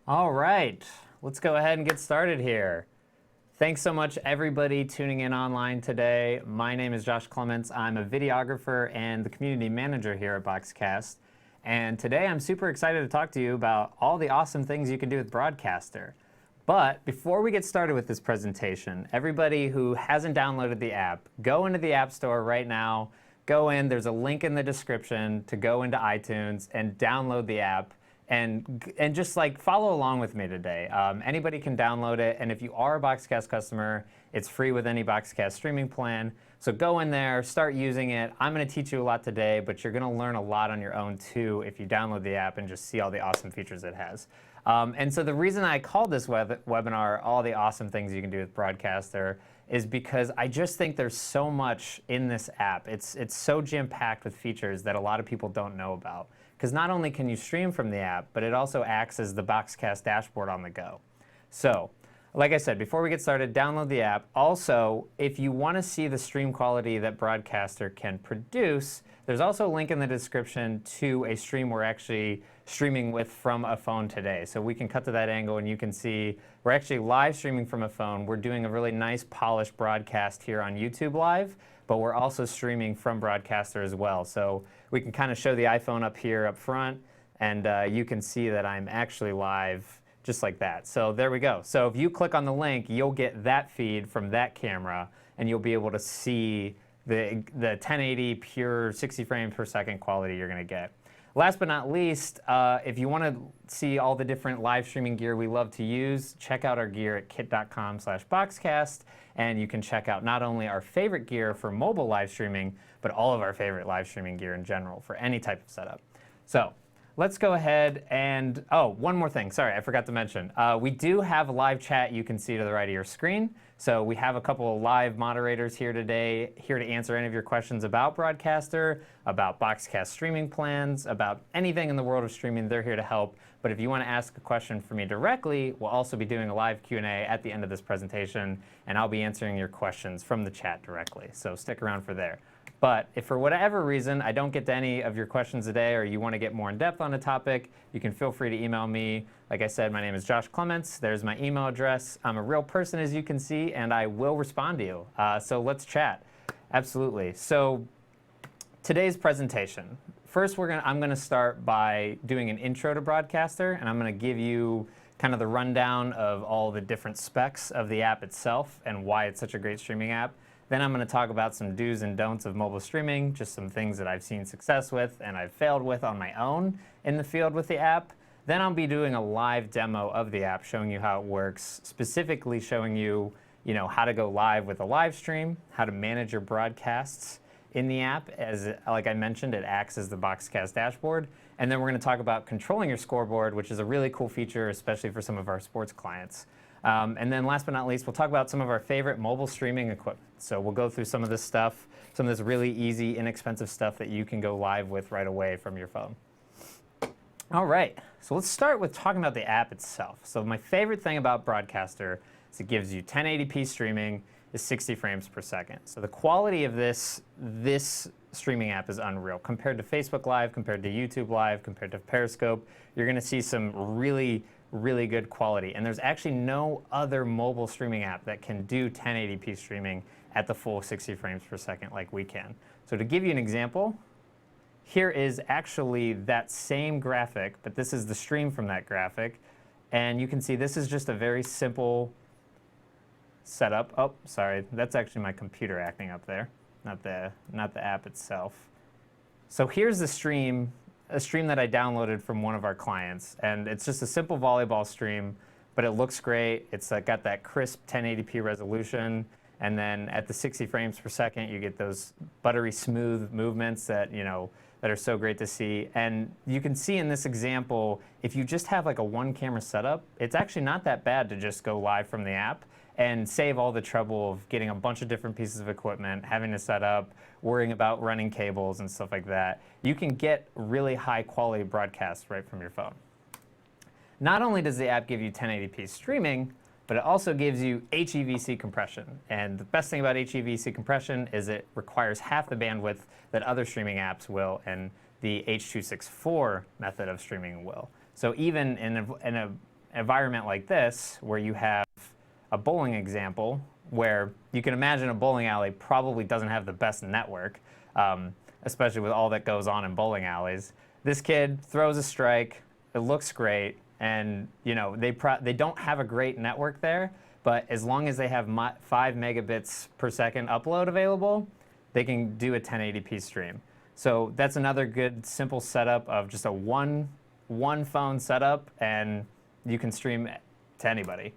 All right, let's go ahead and get started here. Thanks so much, everybody tuning in online today. My name is Josh Clements. I'm a videographer and the community manager here at BoxCast. And today I'm super excited to talk to you about all the awesome things you can do with Broadcaster. But before we get started with this presentation, everybody who hasn't downloaded the app, go into the App Store right now. Go in, there's a link in the description to go into iTunes and download the app. And just like follow along with me today. Anybody can download it, and if you are a BoxCast customer, it's free with any BoxCast streaming plan. So go in there, start using it. I'm going to teach you a lot today, but you're going to learn a lot on your own too if you download the app and just see all the awesome features it has. And so the reason I called this webinar All the Awesome Things You Can Do with Broadcaster is because I just think there's so much in this app. It's so jam-packed with features that a lot of people don't know about. Because not only can you stream from the app, but it also acts as the BoxCast dashboard on the go. So, like I said, before we get started, download the app. Also, if you want to see the stream quality that Broadcaster can produce, there's also a link in the description to a stream we're actually streaming with from a phone today. So we can cut to that angle and you can see we're actually live streaming from a phone. We're doing a really nice polished broadcast here on YouTube Live, but we're also streaming from Broadcaster as well. So we can kind of show the iPhone up here up front, and you can see that I'm actually live just like that. So there we go. So if you click on the link, you'll get that feed from that camera, and you'll be able to see the 1080 pure 60 frames per second quality you're going to get. Last but not least, if you want to see all the different live streaming gear we love to use, check out our gear at kit.com/BoxCast, and you can check out not only our favorite gear for mobile live streaming, but all of our favorite live streaming gear in general for any type of setup. So let's go ahead and, oh, one more thing. Sorry, I forgot to mention. We do have a live chat you can see to the right of your screen. So we have a couple of live moderators here today, here to answer any of your questions about Broadcaster, about BoxCast streaming plans, about anything in the world of streaming. They're here to help. But if you want to ask a question for me directly, we'll also be doing a live Q&A at the end of this presentation, and I'll be answering your questions from the chat directly. So stick around for there. But if for whatever reason I don't get to any of your questions today, or you want to get more in depth on a topic, you can feel free to email me. Like I said, my name is Josh Clements. There's my email address. I'm a real person, as you can see, and I will respond to you. So let's chat. Absolutely. So today's presentation. First, I'm going to start by doing an intro to Broadcaster, and I'm going to give you kind of the rundown of all the different specs of the app itself and why it's such a great streaming app. Then I'm going to talk about some do's and don'ts of mobile streaming, just some things that I've seen success with and I've failed with on my own in the field with the app. Then I'll be doing a live demo of the app, showing you how it works, specifically showing you, how to go live with a live stream, how to manage your broadcasts in the app. As like I mentioned, it acts as the BoxCast dashboard. And then we're going to talk about controlling your scoreboard, which is a really cool feature, especially for some of our sports clients. And then last but not least, we'll talk about some of our favorite mobile streaming equipment. So we'll go through some of this stuff, some of this really easy, inexpensive stuff that you can go live with right away from your phone. All right, so let's start with talking about the app itself. So my favorite thing about Broadcaster is it gives you 1080p streaming, is 60 frames per second. So the quality of this streaming app is unreal. Compared to Facebook Live, compared to YouTube Live, compared to Periscope, you're going to see some really good quality. And there's actually no other mobile streaming app that can do 1080p streaming at the full 60 frames per second like we can. So to give you an example, here is actually that same graphic, but this is the stream from that graphic. And you can see this is just a very simple setup. Oh, sorry, that's actually my computer acting up there, not the app itself. So here's the stream, a stream that I downloaded from one of our clients, and it's just a simple volleyball stream, but it looks great. It's got that crisp 1080p resolution, and then at the 60 frames per second, you get those buttery smooth movements that that are so great to see. And you can see in this example, if you just have like a one camera setup, it's actually not that bad to just go live from the app and save all the trouble of getting a bunch of different pieces of equipment, having to set up, worrying about running cables and stuff like that. You can get really high quality broadcasts right from your phone. Not only does the app give you 1080p streaming, but it also gives you HEVC compression. And the best thing about HEVC compression is it requires half the bandwidth that other streaming apps will and the H.264 method of streaming will. So even in a environment like this, where you have a bowling example, where you can imagine a bowling alley probably doesn't have the best network, especially with all that goes on in bowling alleys. This kid throws a strike, it looks great, and they don't have a great network there, but as long as they have 5 megabits per second upload available, they can do a 1080p stream. So that's another good simple setup of just a one phone setup, and you can stream to anybody.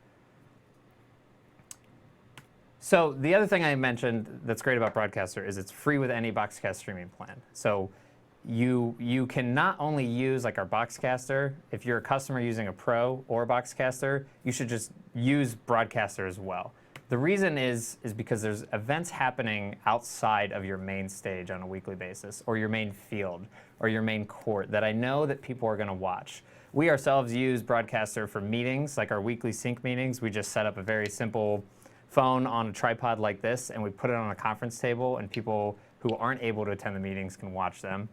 So the other thing I mentioned that's great about Broadcaster is it's free with any BoxCast streaming plan. So you can not only use like our BoxCaster. If you're a customer using a Pro or a BoxCaster, you should just use Broadcaster as well. The reason is because there's events happening outside of your main stage on a weekly basis, or your main field, or your main court that I know that people are going to watch. We ourselves use Broadcaster for meetings, like our weekly sync meetings. We just set up a very simple phone on a tripod like this, and we put it on a conference table, and people who aren't able to attend the meetings can watch them.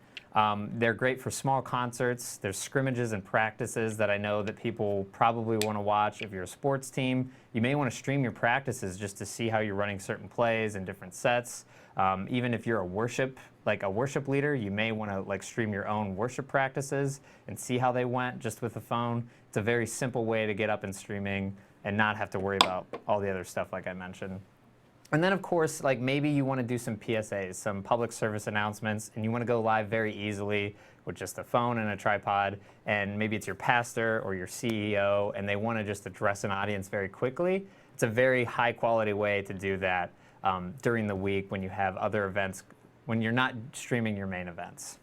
They're great for small concerts. There's scrimmages and practices that I know that people probably want to watch. If you're a sports team, you may want to stream your practices just to see how you're running certain plays and different sets. Even if you're a worship leader, you may want to stream your own worship practices and see how they went just with the phone. It's a very simple way to get up and streaming and not have to worry about all the other stuff like I mentioned. And then, of course, maybe you want to do some PSAs, some public service announcements, and you want to go live very easily with just a phone and a tripod, and maybe it's your pastor or your CEO, and they want to just address an audience very quickly. It's a very high-quality way to do that during the week when you have other events, when you're not streaming your main events.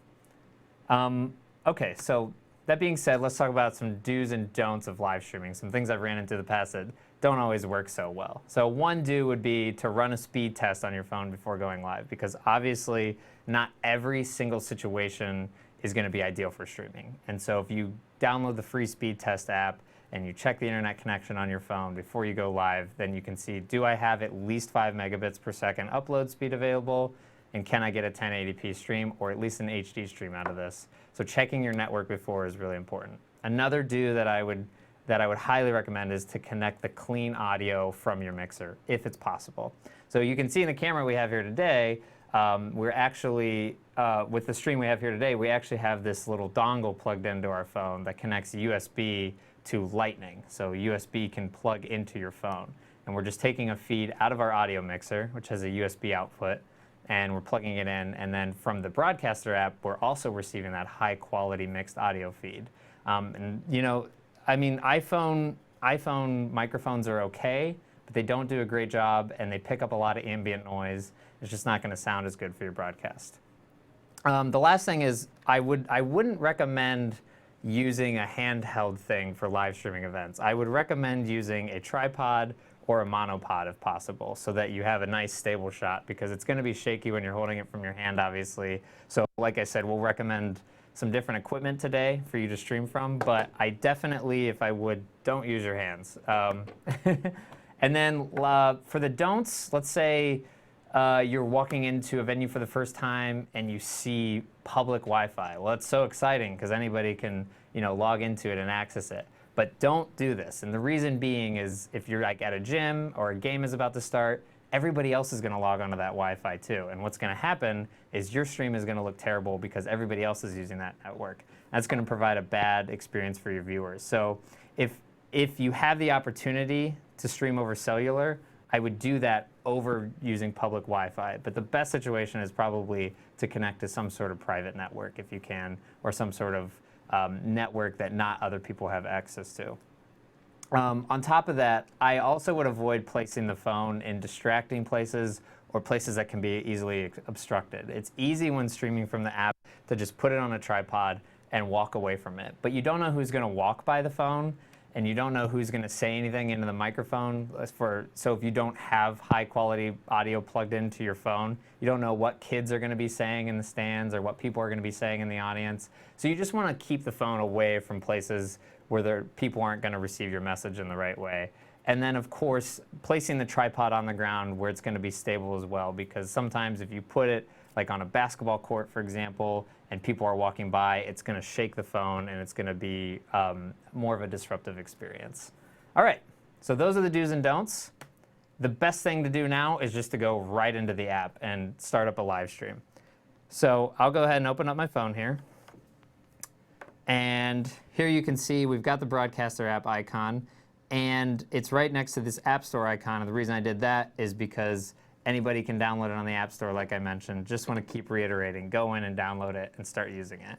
Okay, so that being said, let's talk about some do's and don'ts of live streaming, some things I've ran into in the past that don't always work so well. So one do would be to run a speed test on your phone before going live, because obviously not every single situation is going to be ideal for streaming. And so if you download the free speed test app and you check the internet connection on your phone before you go live, then you can see, do I have at least 5 megabits per second upload speed available? And can I get a 1080p stream or at least an HD stream out of this? So checking your network before is really important. Another do that I would highly recommend is to connect the clean audio from your mixer, if it's possible. So you can see in the camera we have here today, we're actually, with the stream we have here today, we actually have this little dongle plugged into our phone that connects USB to Lightning. So USB can plug into your phone. And we're just taking a feed out of our audio mixer, which has a USB output, and we're plugging it in. And then from the Broadcaster app, we're also receiving that high quality mixed audio feed. I mean, iPhone microphones are okay, but they don't do a great job, and they pick up a lot of ambient noise. It's just not going to sound as good for your broadcast. The last thing is I wouldn't recommend using a handheld thing for live streaming events. I would recommend using a tripod or a monopod if possible, so that you have a nice stable shot, because it's going to be shaky when you're holding it from your hand, obviously. So like I said, we'll recommend some different equipment today for you to stream from, but I definitely, if I would, don't use your hands. And then for the don'ts, let's say you're walking into a venue for the first time and you see public Wi-Fi. Well, it's so exciting because anybody can log into it and access it. But don't do this. And the reason being is if you're at a gym or a game is about to start, everybody else is going to log onto that Wi-Fi too. And what's going to happen is your stream is going to look terrible because everybody else is using that network. That's going to provide a bad experience for your viewers. So if you have the opportunity to stream over cellular, I would do that over using public Wi-Fi. But the best situation is probably to connect to some sort of private network if you can, or some sort of network that not other people have access to. On top of that, I also would avoid placing the phone in distracting places or places that can be easily obstructed. It's easy when streaming from the app to just put it on a tripod and walk away from it. But you don't know who's going to walk by the phone, and you don't know who's going to say anything into the microphone. So if you don't have high quality audio plugged into your phone, you don't know what kids are going to be saying in the stands or what people are going to be saying in the audience. So you just want to keep the phone away from places where people aren't going to receive your message in the right way. And then, of course, placing the tripod on the ground where it's going to be stable as well, because sometimes if you put it like on a basketball court, for example, and people are walking by, it's going to shake the phone and it's going to be more of a disruptive experience. All right, so those are the do's and don'ts. The best thing to do now is just to go right into the app and start up a live stream. So I'll go ahead and open up my phone here. And here you can see we've got the Broadcaster app icon, and it's right next to this App Store icon. And the reason I did that is because anybody can download it on the App Store, like I mentioned. Just want to keep reiterating, go in and download it and start using it.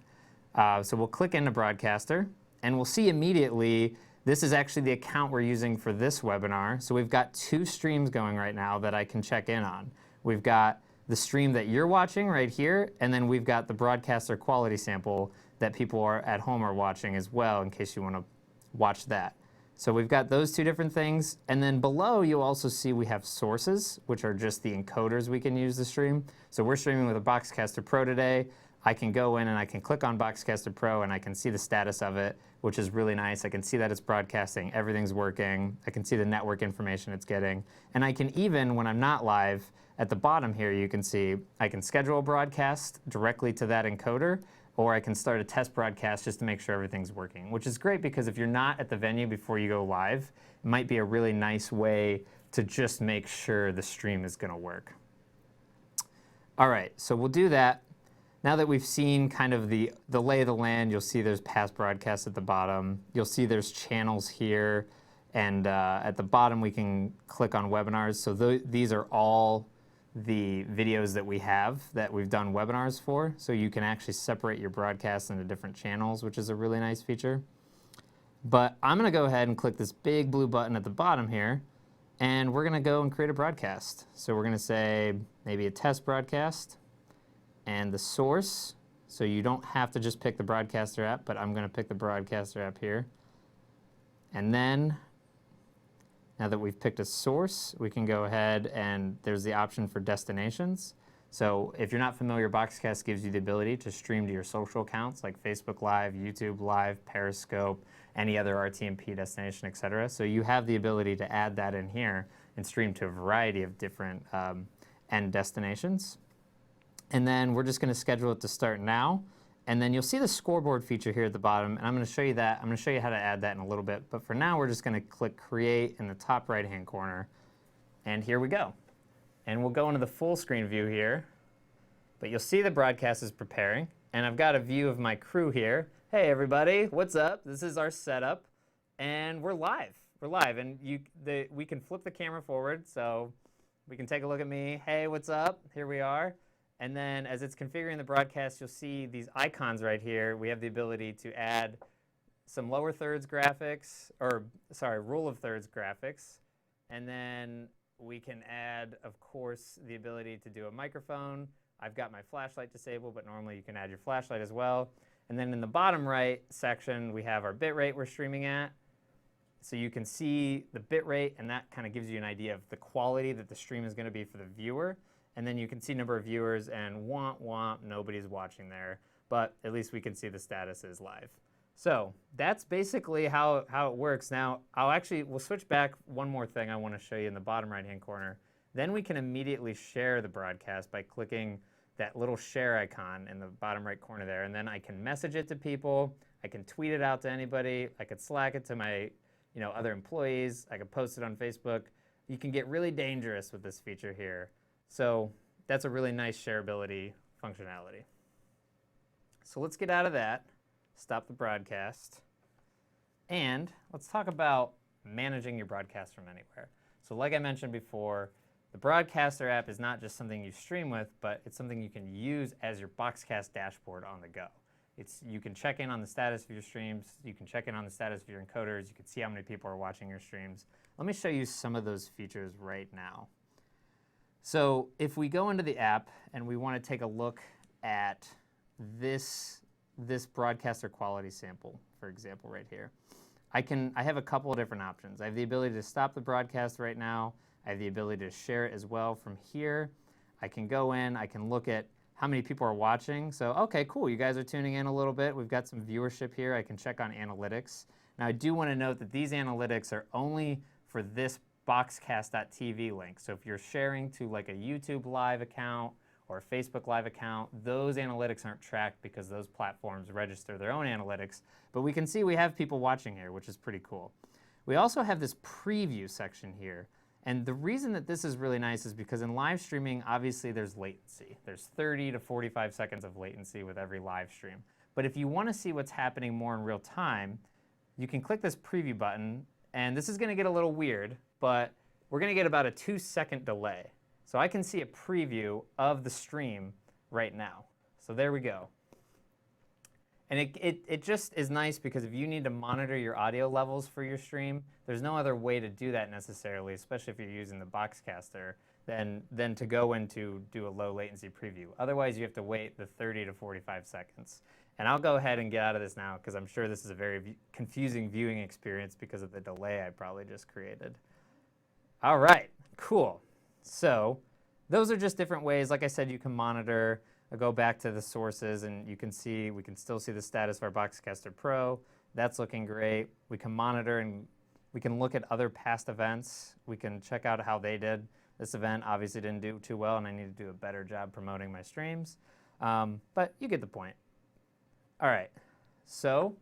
So we'll click into Broadcaster, and we'll see immediately this is actually the account we're using for this webinar. So we've got 2 streams going right now that I can check in on. We've got the stream that you're watching right here, and then we've got the Broadcaster quality sample that people are at home are watching as well, in case you want to watch that. So we've got those 2 different things, and then below you'll also see we have sources, which are just the encoders we can use to stream. So we're streaming with a BoxCaster Pro today. I can go in and I can click on BoxCaster Pro and I can see the status of it, which is really nice. I can see that it's broadcasting, everything's working. I can see the network information it's getting. And I can even, when I'm not live, at the bottom here you can see I can schedule a broadcast directly to that encoder, or I can start a test broadcast just to make sure everything's working, which is great because if you're not at the venue before you go live, it might be a really nice way to just make sure the stream is going to work. All right, so we'll do that. Now that we've seen kind of the lay of the land, you'll see there's past broadcasts at the bottom. You'll see there's channels here, and at the bottom we can click on webinars. So these are all the videos that we've done webinars for. So you can actually separate your broadcasts into different channels, which is a really nice feature. But I'm going to go ahead and click this big blue button at the bottom here, and we're going to go and create a broadcast. So we're going to say maybe a test broadcast. And the source, so you don't have to just pick the Broadcaster app, but I'm going to pick the Broadcaster app here. And then, now that we've picked a source, we can go ahead and there's the option for destinations. So if you're not familiar, BoxCast gives you the ability to stream to your social accounts like Facebook Live, YouTube Live, Periscope, any other RTMP destination, etc. So you have the ability to add that in here and stream to a variety of different end destinations. And then we're just going to schedule it to start now. And then you'll see the scoreboard feature here at the bottom. And I'm going to show you that. I'm going to show you how to add that in a little bit. But for now, we're just going to click Create in the top right-hand corner. And here we go. And we'll go into the full screen view here. But you'll see the broadcast is preparing. And I've got a view of my crew here. Hey, everybody. What's up? This is our setup. And we're live. We're live. And we can flip the camera forward. So we can take a look at me. Hey, what's up? Here we are. And then as it's configuring the broadcast, you'll see these icons right here. We have the ability to add some lower thirds graphics, rule of thirds graphics. And then we can add, of course, the ability to do a microphone. I've got my flashlight disabled, but normally you can add your flashlight as well. And then in the bottom right section, we have our bitrate we're streaming at. So you can see the bitrate, and that kind of gives you an idea of the quality that the stream is going to be for the viewer. And then you can see number of viewers, and womp, nobody's watching there. But at least we can see the status is live. So that's basically how it works. Now, we'll switch back. One more thing I want to show you in the bottom right-hand corner. Then we can immediately share the broadcast by clicking that little share icon in the bottom right corner there. And then I can message it to people. I can tweet it out to anybody. I could Slack it to my other employees. I could post it on Facebook. You can get really dangerous with this feature here. So that's a really nice shareability functionality. So let's get out of that, stop the broadcast, and let's talk about managing your broadcast from anywhere. So like I mentioned before, the Broadcaster app is not just something you stream with, but it's something you can use as your BoxCast dashboard on the go. You can check in on the status of your streams, you can check in on the status of your encoders, you can see how many people are watching your streams. Let me show you some of those features right now. So if we go into the app and we want to take a look at this broadcaster quality sample, for example, right here, I have a couple of different options. I have the ability to stop the broadcast right now. I have the ability to share it as well from here. I can go in, I can look at how many people are watching. So, okay, cool, you guys are tuning in a little bit. We've got some viewership here. I can check on analytics. Now, I do want to note that these analytics are only for this BoxCast.tv link. So if you're sharing to like a YouTube Live account or a Facebook Live account, those analytics aren't tracked because those platforms register their own analytics. But we can see we have people watching here, which is pretty cool. We also have this preview section here. And the reason that this is really nice is because in live streaming, obviously there's latency. There's 30 to 45 seconds of latency with every live stream. But if you want to see what's happening more in real time, you can click this preview button. And this is going to get a little weird, but we're going to get about a 2-second delay. So I can see a preview of the stream right now. So there we go. And it just is nice because if you need to monitor your audio levels for your stream, there's no other way to do that necessarily, especially if you're using the BoxCaster, than to go in to do a low latency preview. Otherwise, you have to wait the 30 to 45 seconds. And I'll go ahead and get out of this now because I'm sure this is a very confusing viewing experience because of the delay I probably just created. All right, cool. So those are just different ways. Like I said, you can monitor. I'll go back to the sources and you can see, we can still see the status of our BoxCaster Pro. That's looking great. We can monitor and we can look at other past events. We can check out how they did. This event obviously didn't do too well and I need to do a better job promoting my streams. But you get the point. All right, so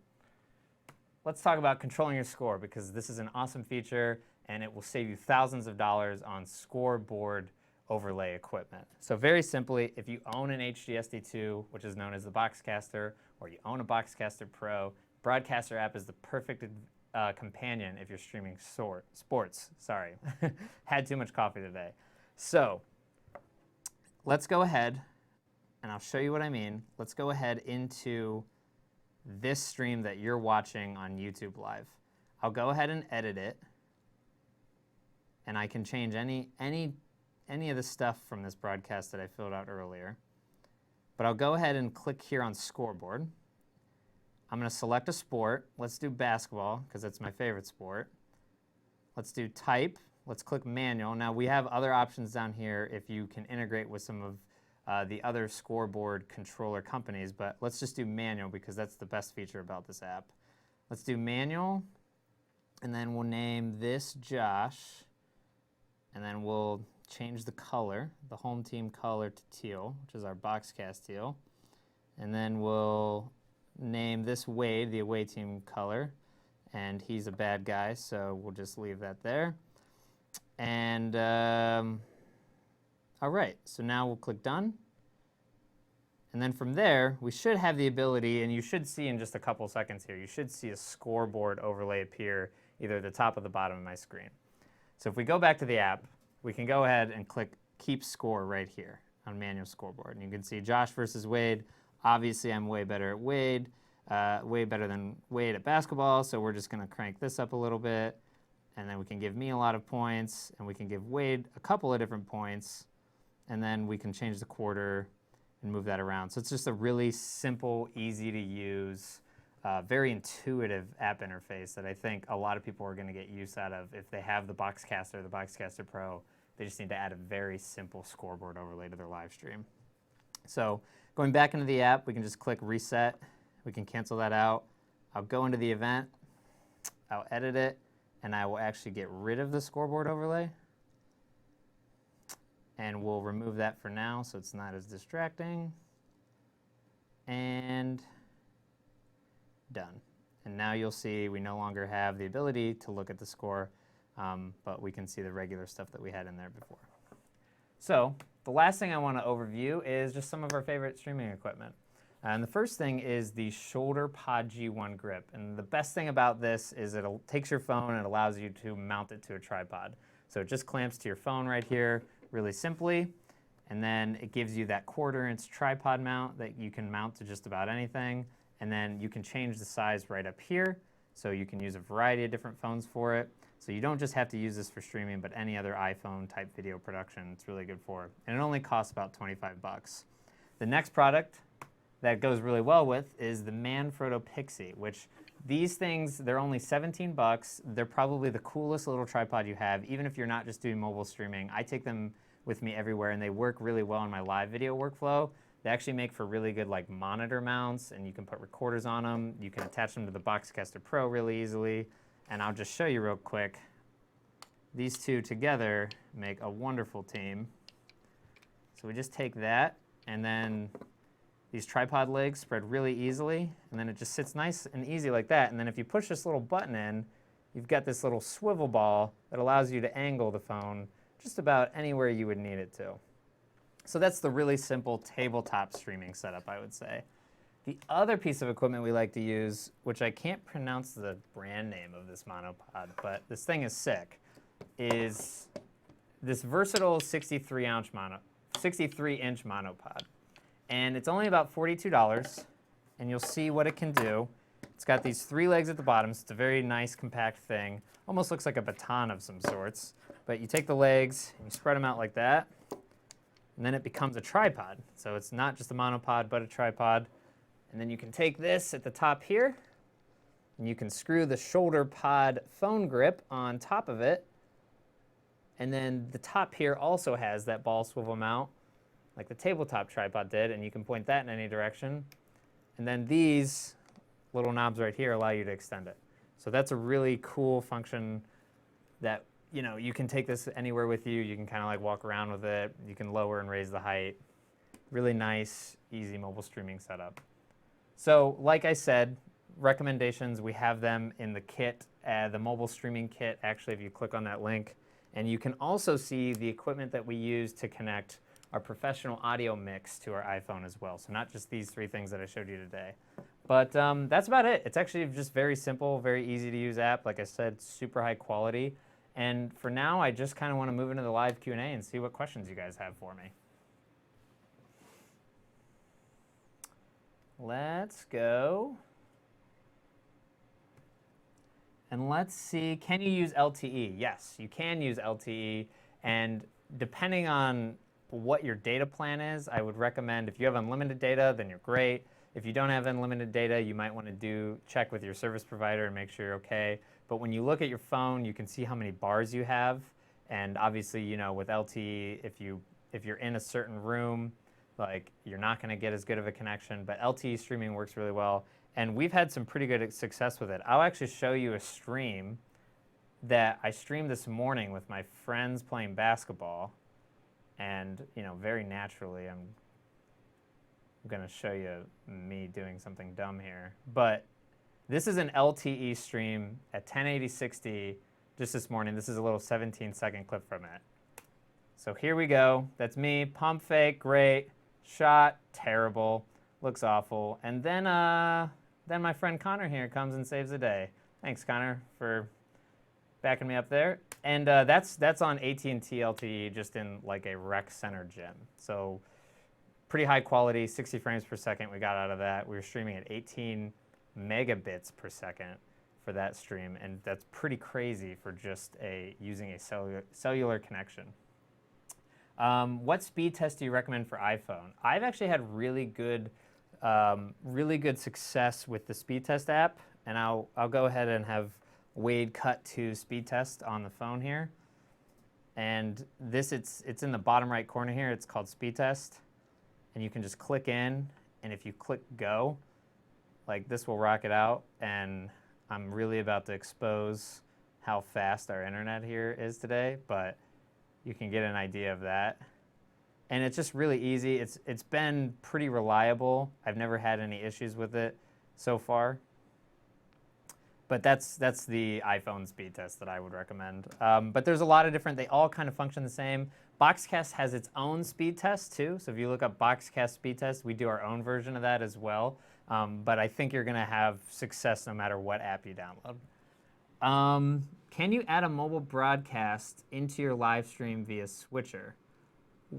let's talk about controlling your score because this is an awesome feature and it will save you thousands of dollars on Scoreboard overlay equipment. So very simply, if you own an HDSD2, which is known as the BoxCaster, or you own a BoxCaster Pro, Broadcaster App is the perfect companion if you're streaming sports. Sorry, had too much coffee today. So let's go ahead, and I'll show you what I mean. Let's go ahead into this stream that you're watching on YouTube Live. I'll go ahead and edit it, and I can change any of the stuff from this broadcast that I filled out earlier. But I'll go ahead and click here on Scoreboard. I'm going to select a sport. Let's do basketball because that's my favorite sport. Let's do type. Let's click manual. Now we have other options down here if you can integrate with some of the other Scoreboard controller companies, but let's just do manual because that's the best feature about this app. Let's do manual, and then we'll name this Josh, and then we'll change the color, the home team color to teal, which is our BoxCast teal. And then we'll name this Wade the away team color. And he's a bad guy, so we'll just leave that there. And all right, so now we'll click done. And then from there, we should have the ability, and you should see in just a couple seconds here, you should see a Scoreboard overlay appear either at the top or the bottom of my screen. So if we go back to the app, we can go ahead and click Keep Score right here on Manual Scoreboard. And you can see Josh versus Wade. Obviously, I'm way better at Wade, way better than Wade at basketball, so we're just going to crank this up a little bit. And then we can give me a lot of points, and we can give Wade a couple of different points, and then we can change the quarter and move that around. So it's just a really simple, easy to use, very intuitive app interface that I think a lot of people are going to get use out of if they have the BoxCaster or the BoxCaster Pro. They just need to add a very simple Scoreboard overlay to their live stream. So going back into the app, we can just click reset. We can cancel that out. I'll go into the event. I'll edit it, and I will actually get rid of the Scoreboard overlay. And we'll remove that for now so it's not as distracting. And done. And now you'll see we no longer have the ability to look at the score, but we can see the regular stuff that we had in there before. So the last thing I want to overview is just some of our favorite streaming equipment. And the first thing is the Shoulder Pod G1 grip. And the best thing about this is it takes your phone and allows you to mount it to a tripod. So it just clamps to your phone right here really simply. And then it gives you that 1/4-inch tripod mount that you can mount to just about anything. And then you can change the size right up here. So you can use a variety of different phones for it. So you don't just have to use this for streaming, but any other iPhone type video production, it's really good for. And it only costs about 25 bucks. The next product that goes really well with is the Manfrotto Pixie, which these things, they're only 17 bucks. They're probably the coolest little tripod you have, even if you're not just doing mobile streaming. I take them with me everywhere, and they work really well in my live video workflow. They actually make for really good like monitor mounts, and you can put recorders on them. You can attach them to the BoxCaster Pro really easily. And I'll just show you real quick. These two together make a wonderful team. So we just take that, and then these tripod legs spread really easily, and then it just sits nice and easy like that. And then if you push this little button in, you've got this little swivel ball that allows you to angle the phone just about anywhere you would need it to. So that's the really simple tabletop streaming setup, I would say. The other piece of equipment we like to use, which I can't pronounce the brand name of this monopod, but this thing is sick, is this versatile 63-inch monopod. And it's only about $42, and you'll see what it can do. It's got these 3 legs at the bottom, so it's a very nice, compact thing. Almost looks like a baton of some sorts. But you take the legs, and you spread them out like that, and then it becomes a tripod. So it's not just a monopod, but a tripod. And then you can take this at the top here, and you can screw the shoulder pod phone grip on top of it. And then the top here also has that ball swivel mount, like the tabletop tripod did, and you can point that in any direction. And then these little knobs right here allow you to extend it. So that's a really cool function that, you can take this anywhere with you. You can kind of like walk around with it. You can lower and raise the height. Really nice, easy mobile streaming setup. So like I said, recommendations, we have them in the kit, the mobile streaming kit, actually, if you click on that link. And you can also see the equipment that we use to connect our professional audio mix to our iPhone as well. So not just these 3 things that I showed you today. But that's about it. It's actually just very simple, very easy to use app. Like I said, super high quality. And for now, I just kind of want to move into the live Q&A and see what questions you guys have for me. Let's go. And let's see, can you use LTE? Yes, you can use LTE. And depending on what your data plan is, I would recommend, if you have unlimited data, then you're great. If you don't have unlimited data, you might want to check with your service provider and make sure you're okay. But when you look at your phone, you can see how many bars you have. And obviously, with LTE, if you're in a certain room, like, you're not going to get as good of a connection. But LTE streaming works really well. And we've had some pretty good success with it. I'll actually show you a stream that I streamed this morning with my friends playing basketball. And, very naturally, I'm going to show you me doing something dumb here. But this is an LTE stream at 1080/60 just this morning. This is a little 17-second clip from it. So here we go. That's me. Pump fake, great. Shot, terrible. Looks awful. And then my friend Connor here comes and saves the day. Thanks, Connor, for backing me up there. And that's on AT&T LTE, just in like a rec center gym. So pretty high quality, 60 frames per second we got out of that. We were streaming at 18 megabits per second for that stream, and that's pretty crazy for just using a cellular connection. What speed test do you recommend for iPhone? I've actually had really good success with the speed test app, and I'll go ahead and have Wade cut to speed test on the phone here. And it's in the bottom right corner here. It's called speed test, and you can just click in, and if you click go, like, this will rock it out. And I'm really about to expose how fast our internet here is today, but you can get an idea of that. And it's just really easy. It's been pretty reliable. I've never had any issues with it so far. But that's the iPhone speed test that I would recommend. But there's a lot of different, they all kind of function the same. BoxCast has its own speed test too. So if you look up BoxCast speed test, we do our own version of that as well. But I think you're gonna have success no matter what app you download. Can you add a mobile broadcast into your live stream via switcher?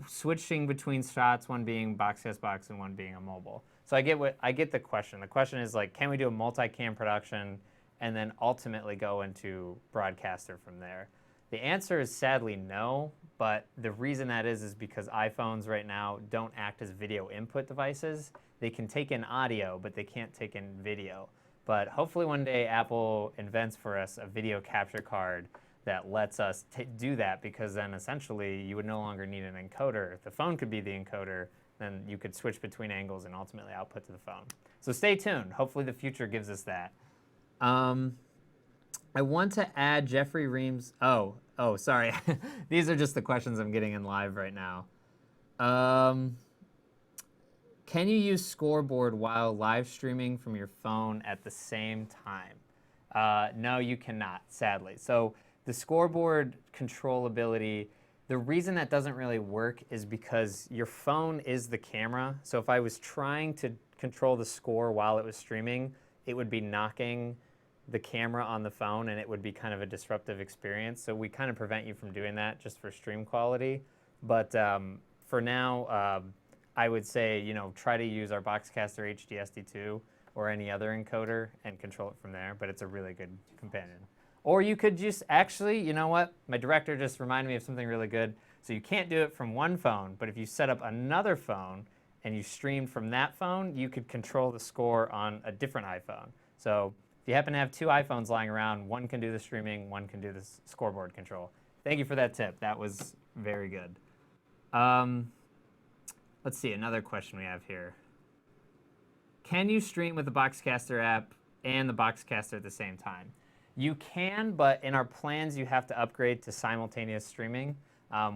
Switching between shots, one being BoxCast Box and one being a mobile. So I get the question. The question is, like, can we do a multi-cam production and then ultimately go into Broadcaster from there? The answer is sadly no, but the reason that is because iPhones right now don't act as video input devices. They can take in audio, but they can't take in video. But hopefully one day Apple invents for us a video capture card that lets us do that, because then essentially you would no longer need an encoder. If the phone could be the encoder, then you could switch between angles and ultimately output to the phone. So stay tuned. Hopefully the future gives us that. I want to add Jeffrey Reams. Oh, sorry. These are just the questions I'm getting in live right now. Can you use Scoreboard while live streaming from your phone at the same time? No, you cannot, sadly. So the Scoreboard controllability, the reason that doesn't really work is because your phone is the camera. So if I was trying to control the score while it was streaming, it would be knocking the camera on the phone, and it would be kind of a disruptive experience. So we kind of prevent you from doing that just for stream quality. But for now, I would say, try to use our BoxCast or HDSD2 or any other encoder and control it from there, but it's a really good companion. Or you could just actually, you know what? My director just reminded me of something really good. So you can't do it from one phone, but if you set up another phone and you stream from that phone, you could control the score on a different iPhone. So if you happen to have 2 iPhones lying around, one can do the streaming, one can do the scoreboard control. Thank you for that tip. That was very good. Let's see, another question we have here. Can you stream with the BoxCaster app and the BoxCaster at the same time? You can, but in our plans, you have to upgrade to simultaneous streaming,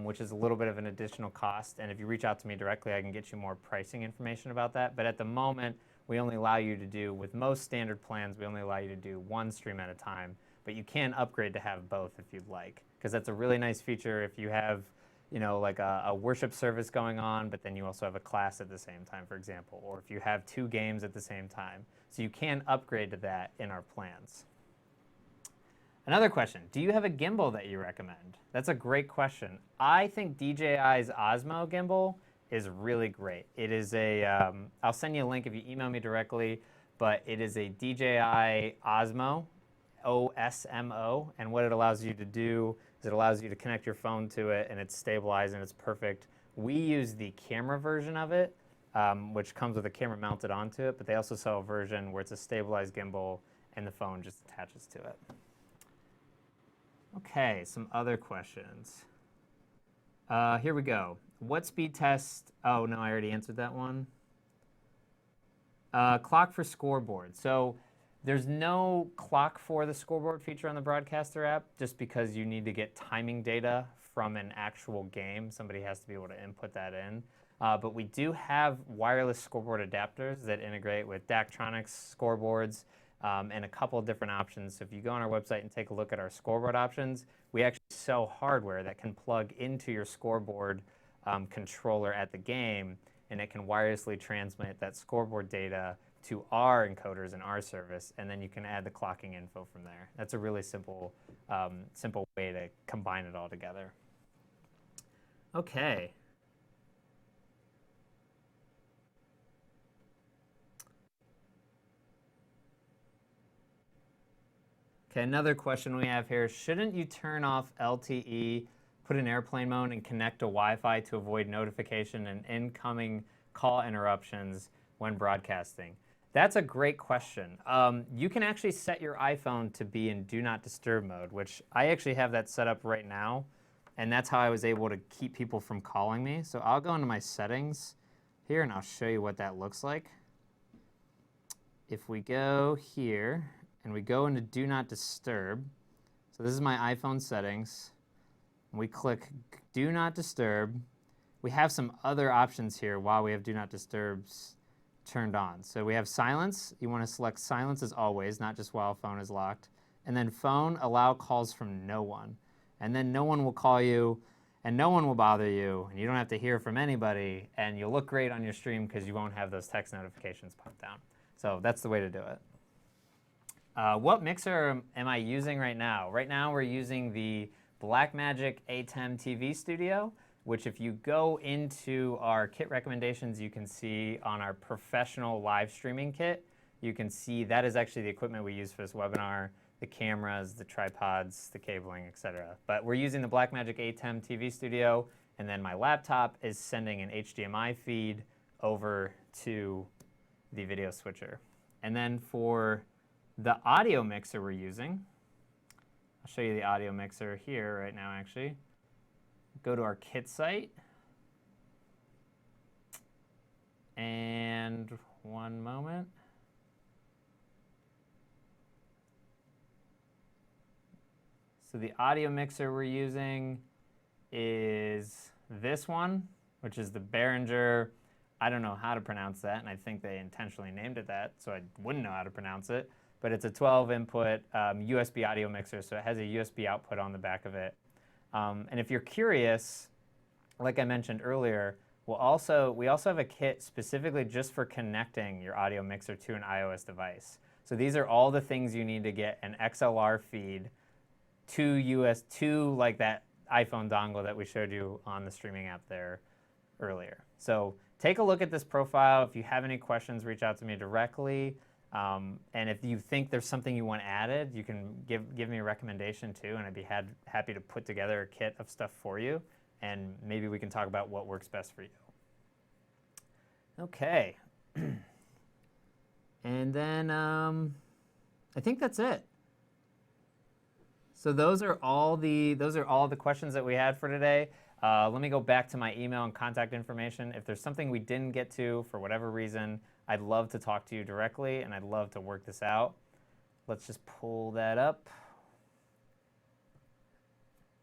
which is a little bit of an additional cost. And if you reach out to me directly, I can get you more pricing information about that. But at the moment, we only allow you to do, with most standard plans, we only allow you to do 1 stream at a time. But you can upgrade to have both if you'd like, because that's a really nice feature if you have, like a worship service going on, but then you also have a class at the same time, for example, or if you have 2 games at the same time. So you can upgrade to that in our plans. Another question, do you have a gimbal that you recommend? That's a great question. I think DJI's Osmo gimbal is really great. It is I'll send you a link if you email me directly, but it is a DJI Osmo, OSMO, and what it allows you to do is it allows you to connect your phone to it, and it's stabilized and it's perfect. We use the camera version of it, which comes with a camera mounted onto it, but they also sell a version where it's a stabilized gimbal and the phone just attaches to it. Okay, some other questions. Here we go. What speed test? Oh, no, I already answered that one. Clock for Scoreboard. So there's no clock for the Scoreboard feature on the Broadcaster app just because you need to get timing data from an actual game. Somebody has to be able to input that in. But we do have wireless scoreboard adapters that integrate with Daktronics scoreboards and a couple of different options. So if you go on our website and take a look at our scoreboard options, we actually sell hardware that can plug into your scoreboard controller at the game, and it can wirelessly transmit that scoreboard data to our encoders in our service, and then you can add the clocking info from there. That's a really simple way to combine it all together. Okay. Okay, another question we have here. Shouldn't you turn off LTE, put in airplane mode, and connect to Wi-Fi to avoid notification and incoming call interruptions when broadcasting? That's a great question. You can actually set your iPhone to be in Do Not Disturb mode, which I actually have that set up right now, and that's how I was able to keep people from calling me. So I'll go into my settings here, and I'll show you what that looks like. If we go here, and we go into Do Not Disturb, so this is my iPhone settings, and we click Do Not Disturb. We have some other options here while we have Do Not Disturbs turned on. So we have silence. You want to select silence as always, not just while phone is locked. And then phone, allow calls from no one. And then no one will call you, and no one will bother you, and you don't have to hear from anybody, and you'll look great on your stream because you won't have those text notifications pop down. So that's the way to do it. What mixer am I using right now? Right now we're using the Blackmagic ATEM TV Studio, which if you go into our kit recommendations, you can see on our professional live streaming kit, you can see that is actually the equipment we use for this webinar, the cameras, the tripods, the cabling, etc. But we're using the Blackmagic ATEM TV Studio, and then my laptop is sending an HDMI feed over to the video switcher. And then for the audio mixer we're using, I'll show you the audio mixer here right now actually. Go to our kit site, and one moment. So the audio mixer we're using is this one, which is the Behringer I don't know how to pronounce that, and I think they intentionally named it that, so I wouldn't know how to pronounce it. But it's a 12-input USB audio mixer, so it has a USB output on the back of it. And if you're curious, like I mentioned earlier, we also have a kit specifically just for connecting your audio mixer to an iOS device. So these are all the things you need to get an XLR feed to like that iPhone dongle that we showed you on the streaming app there earlier. So take a look at this profile. If you have any questions, reach out to me directly. And if you think there's something you want added, you can give me a recommendation too, and I'd be happy to put together a kit of stuff for you, and maybe we can talk about what works best for you. Okay. And then I think that's it. So those are all the questions that we had for today. Let me go back to my email and contact information. If there's something we didn't get to for whatever reason, I'd love to talk to you directly, and I'd love to work this out. Let's just pull that up.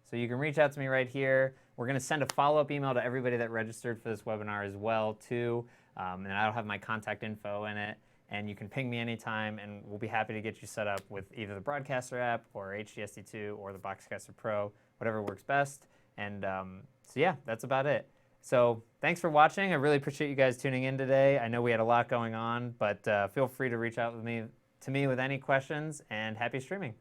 So you can reach out to me right here. We're going to send a follow-up email to everybody that registered for this webinar as well, too. And I'll have my contact info in it. And you can ping me anytime, and we'll be happy to get you set up with either the Broadcaster app or HDSD2 or the BoxCaster Pro, whatever works best. And so yeah, that's about it. So thanks for watching. I really appreciate you guys tuning in today. I know we had a lot going on, but feel free to reach out to me with any questions, and happy streaming.